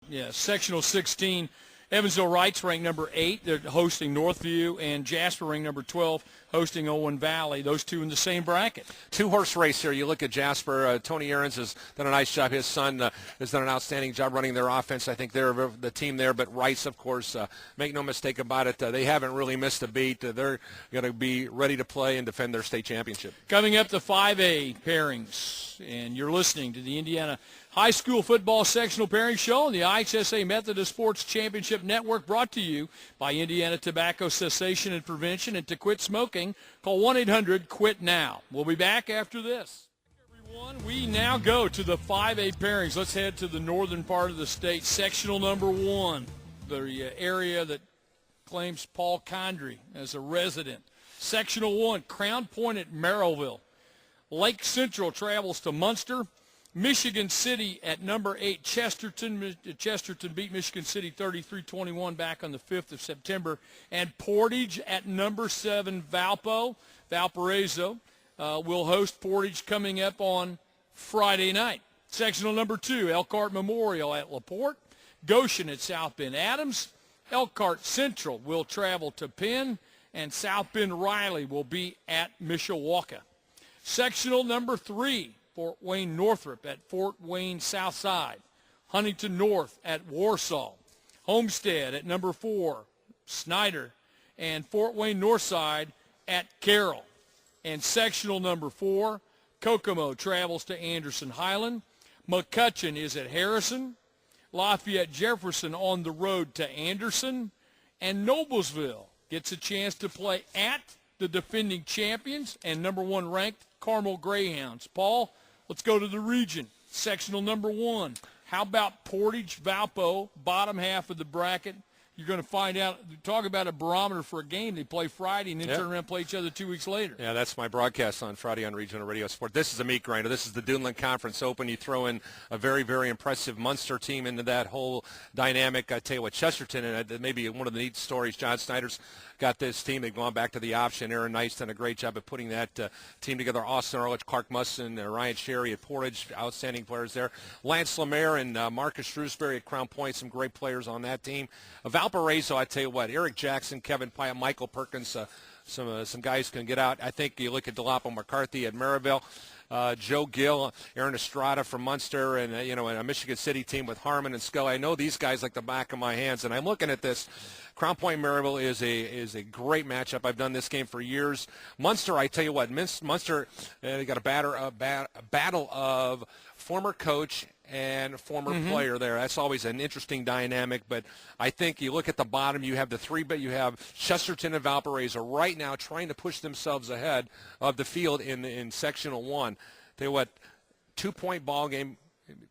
Yeah, sectional 16. Evansville Wrights ranked number 8. They're hosting Northview, and Jasper ranked number 12, hosting Owen Valley. Those two in the same bracket. Two-horse race here. You look at Jasper. Tony Aarons has done a nice job. His son has done an outstanding job running their offense. I think they're the team there. But Wrights, of course, make no mistake about it, they haven't really missed a beat. They're going to be ready to play and defend their state championship. Coming up, the 5A pairings, and you're listening to the Indiana High School Football Sectional Pairing Show on the IHSAA Methodist Sports Championship Network, brought to you by Indiana Tobacco Cessation and Prevention. And to quit smoking, call 1-800-QUIT-NOW. We'll be back after this. Everyone, we now go to the 5A pairings. Let's head to the northern part of the state. Sectional number 1, the area that claims Paul Condry as a resident. Sectional 1, Crown Point at Merrillville. Lake Central travels to Munster. Michigan City at number 8, Chesterton. Chesterton beat Michigan City 33-21 back on the 5th of September. And Portage at number 7, Valparaiso will host Portage coming up on Friday night. Sectional number 2, Elkhart Memorial at LaPorte. Goshen at South Bend Adams. Elkhart Central will travel to Penn. And South Bend Riley will be at Mishawaka. Sectional number 3, Fort Wayne Northrop at Fort Wayne Southside. Huntington North at Warsaw. Homestead at number 4, Snyder. And Fort Wayne Northside at Carroll. And sectional number 4, Kokomo travels to Anderson Highland. McCutcheon is at Harrison. Lafayette Jefferson on the road to Anderson. And Noblesville gets a chance to play at the defending champions and number 1 ranked Carmel Greyhounds. Paul, let's go to the region. Sectional number 1. How about Portage, Valpo, bottom half of the bracket? You're going to find out, talk about a barometer for a game. They play Friday and then turn around and play each other 2 weeks later. Yeah, that's my broadcast on Friday on Regional Radio Sport. This is a meat grinder. This is the Duneland Conference Open. You throw in a very, very impressive Munster team into that whole dynamic. I tell you what, Chesterton, and maybe one of the neat stories, John Snyder's got this team. They've gone back to the option. Aaron Knight's done a great job of putting that team together. Austin Arledge, Clark Musson, Ryan Sherry at Portage, outstanding players there. Lance Lemaire and Marcus Shrewsbury at Crown Point, some great players on that team. Valparaiso, I tell you what, Eric Jackson, Kevin Pyatt, Michael Perkins, some guys can get out. I think you look at DeLapo McCarthy at Maryville. Joe Gill, Aaron Estrada from Munster, and a Michigan City team with Harmon and Scully. I know these guys like the back of my hands, and I'm looking at this. Crown Point Maryville is a great matchup. I've done this game for years. Munster, I tell you what, Munster, they got a battle of former coach and former player there. That's always an interesting dynamic, but I think you look at the bottom, you have the three, but you have Chesterton and Valparaiso right now trying to push themselves ahead of the field in Sectional 1. Tell you what, 2-point ball game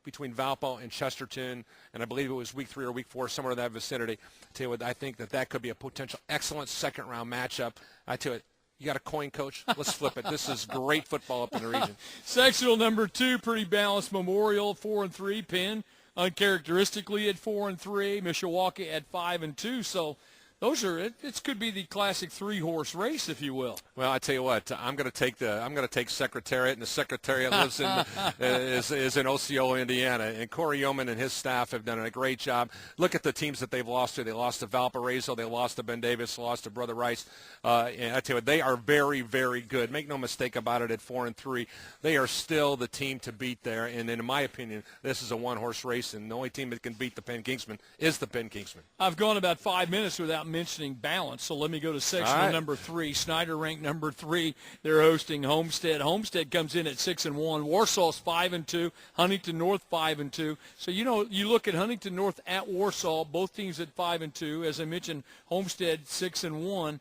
between Valpo and Chesterton, and I believe it was week 3 or week 4, somewhere in that vicinity. Tell you what, I think that could be a potential excellent second-round matchup. I tell you, you got a coin, Coach? Let's flip it. This is great football up in the region. Sectional number 2, pretty balanced. Memorial 4-3, Penn uncharacteristically at 4-3, Mishawaka at 5-2. So those are it. It could be the classic 3-horse race, if you will. Well, I tell you what, I'm going to take Secretariat, and the Secretariat lives in is in Osceola, Indiana, and Corey Yeoman and his staff have done a great job. Look at the teams that they've lost to. They lost to Valparaiso, they lost to Ben Davis, lost to Brother Rice. And I tell you what, they are very, very good. Make no mistake about it. At 4-3, they are still the team to beat there. And in my opinion, this is a 1-horse race, and the only team that can beat the Penn Kingsmen is the Penn Kingsmen. I've gone about 5 minutes without mentioning balance, so let me go to sectional number 3. Snyder ranked number 3. They're hosting Homestead. Homestead comes in at 6-1. Warsaw's 5-2. Huntington North 5-2. So you look at Huntington North at Warsaw, both teams at 5-2. As I mentioned, Homestead 6-1.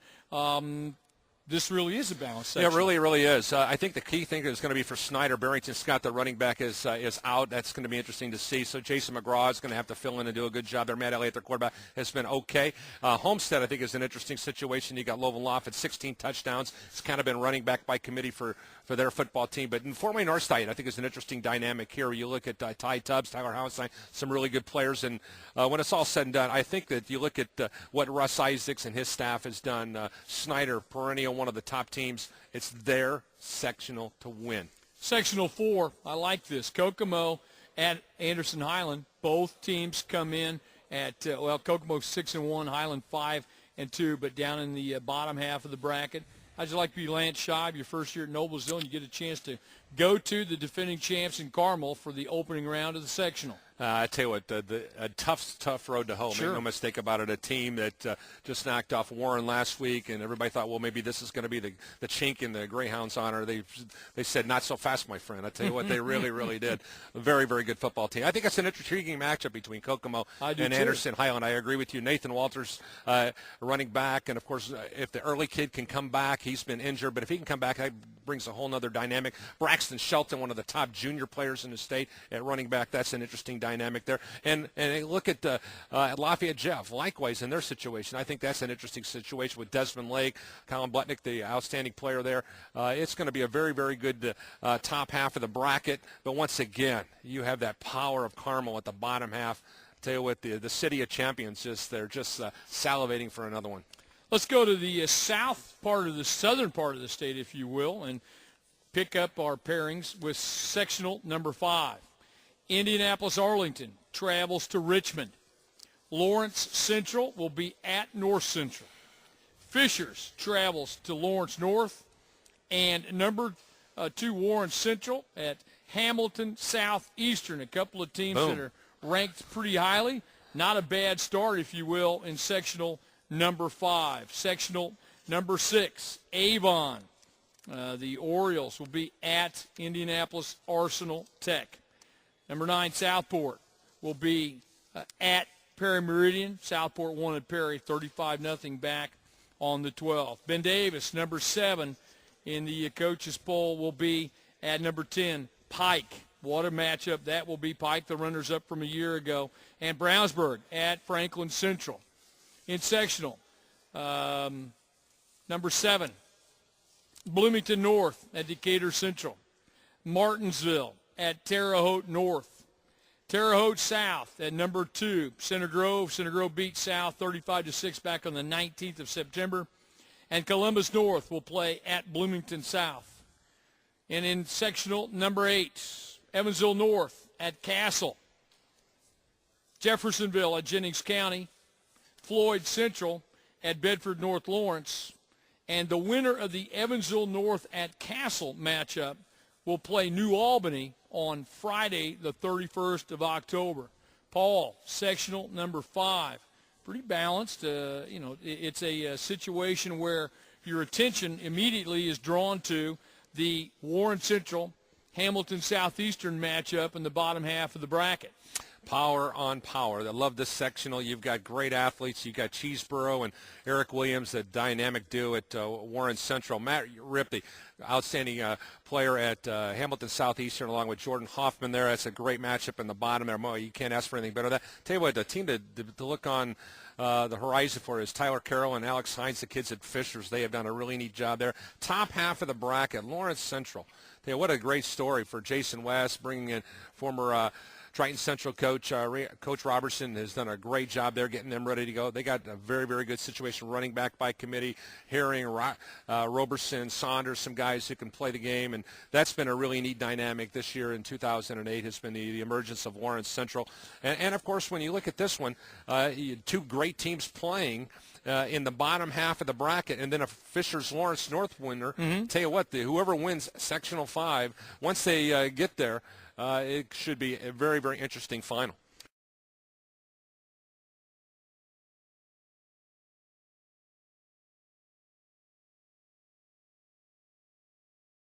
This really is a balanced section. Yeah, it really, really is. I think the key thing is going to be for Snyder. Barrington Scott, the running back, is out. That's going to be interesting to see. So Jason McGraw is going to have to fill in and do a good job there. Matt Elliott, their quarterback, has been okay. Homestead, I think, is an interesting situation. You got Lovell Loft at 16 touchdowns. It's kind of been running back by committee for their football team. But in Fort Wayne Northside, I think is an interesting dynamic here. You look at Ty Tubbs, Tyler Hauenstein, some really good players. And when it's all said and done, I think that you look at what Russ Isaacs and his staff has done. Snyder, perennial one of the top teams. It's their sectional to win. Sectional 4, I like this. Kokomo at Anderson Highland. Both teams come in at, Kokomo 6-1, Highland 5-2, but down in the bottom half of the bracket. How'd you like to be Lance Scheib, your first year at Noblesville, and you get a chance to go to the defending champs in Carmel for the opening round of the sectional? I tell you what, a tough road to hoe. Sure. Make no mistake about it. A team that just knocked off Warren last week, and everybody thought, well, maybe this is going to be the chink in the Greyhounds' honor. They said, not so fast, my friend. I tell you what, they really, really did. A very, very good football team. I think it's an intriguing matchup between Kokomo and Anderson Highland. I agree with you. Nathan Walters, running back, and, of course, if the early kid can come back, he's been injured, but if he can come back, that brings a whole other dynamic. Braxton Shelton, one of the top junior players in the state at running back, that's an interesting dynamic there. And look at Lafayette Jeff, likewise in their situation. I think that's an interesting situation with Desmond Lake, Colin Blutnick, the outstanding player there. It's going to be a very, very good top half of the bracket. But once again, you have that power of Carmel at the bottom half. I'll tell you what, the city of champions, they're just salivating for another one. Let's go to the southern part of the state, if you will, and pick up our pairings with sectional number 5. Indianapolis-Arlington travels to Richmond. Lawrence Central will be at North Central. Fishers travels to Lawrence North. And number 2 Warren Central at Hamilton Southeastern. A couple of teams that are ranked pretty highly. Not a bad start, if you will, in sectional number 5. Sectional number 6, Avon. The Orioles will be at Indianapolis Arsenal Tech. Number 9, Southport will be at Perry Meridian. Southport won at Perry 35-0 back on the 12th. Ben Davis, number 7 in the coaches poll, will be at number 10, Pike. What a matchup that will be. Pike, the runners-up from a year ago. And Brownsburg at Franklin Central. In sectional, number 7, Bloomington North at Decatur Central. Martinsville at Terre Haute North. Terre Haute South at number 2, Center Grove. Center Grove beat South 35-6 back on the 19th of September. And Columbus North will play at Bloomington South. And in sectional number 8, Evansville North at Castle. Jeffersonville at Jennings County. Floyd Central at Bedford North Lawrence. And the winner of the Evansville North at Castle matchup will play New Albany on Friday, the 31st of October. Paul, sectional number 5. Pretty balanced. It's a situation where your attention immediately is drawn to the Warren Central, Hamilton Southeastern matchup in the bottom half of the bracket. Power on power. I love this sectional. You've got great athletes. You've got Cheeseborough and Eric Williams, a dynamic duo at Warren Central. Matt Ripp, the outstanding player at Hamilton Southeastern, along with Jordan Hoffman there. That's a great matchup in the bottom there. You can't ask for anything better than that. Tell you what, the team to look on the horizon for is Tyler Carroll and Alex Hines, the kids at Fishers. They have done a really neat job there. Top half of the bracket, Lawrence Central. Tell you what, a great story for Jason West, bringing in former Triton Central coach Coach Robertson has done a great job there getting them ready to go. They got a very, very good situation running back by committee. Herring, Roberson, Saunders, some guys who can play the game. And that's been a really neat dynamic this year in 2008 has been the emergence of Warren Central. And, of course, when you look at this one, two great teams playing in the bottom half of the bracket, and then a Fishers-Lawrence North winner. Tell you what, whoever wins Sectional 5, once they get there, it should be a very, very interesting final.